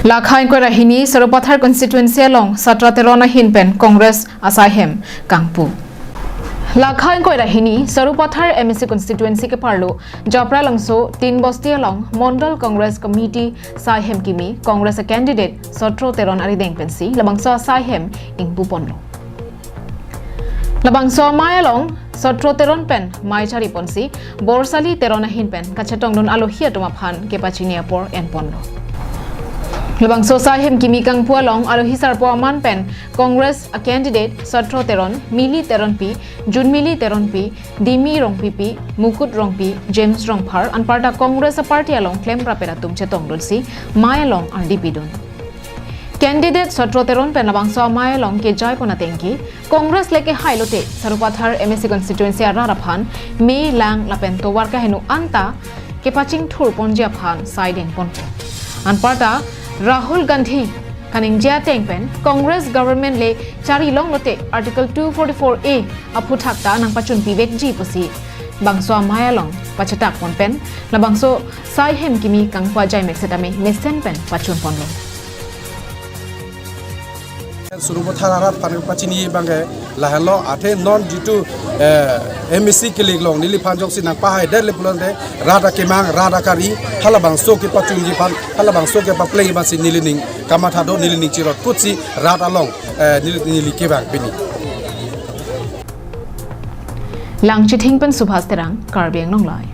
Lakhain ko rahini Sarupathar Constituency along Satraterona Hinpen Congress asai kangpu. Lakhain ko rahini Sarupathar MSC Constituency ke parlo Japra langso Tin Basti along Mondal Congress Committee Saihem kimi Congress a candidate Satrateron arideng pensi labangso Saihem ingpu ponlo. Labangso mai along Satrateron pen mai chari ponsi Borsali Terona Hinpen kachatong don alohia tumaphan ke pachinia por en ponlo. Labang Saihem kimi kangpu along alohi sarpo aman pen Congress a candidate Satrateron Mili Teron P Junmili Teron P Dimi Rong P Mukut Rong P James Rong Par an parta Congress a party along claim raperatum chetong dolsi mai along RDP don candidate Satrateron pen labang mai along ke jai pona tengki Congress leke hailote Sarupathar MSC Constituency araraphan me lang lapen to warka henu anta ke paching thur ponjia phan side pon an parta Rahul Gandhi kaning jia tengpen Congress government le chari long lote article 244A aputhakta nang pachun pivek ji posi bangso maya long pachatak ponpen la bangso Saihem kimi kangpa jai mexetame mesen pen pachun ponlo Sarupathar arat panel pachini bangai lahalo athe non jitu MSC kilik long nili panjok sinang pahai der lepulon de rada kemang rada kari halabang so ke pachun ji pan halabang so ke pa play ban sin nilining kamathado nilining chirot kutsi rada long nili kebang pini lang chithing pen subhas terang karbiang nong lai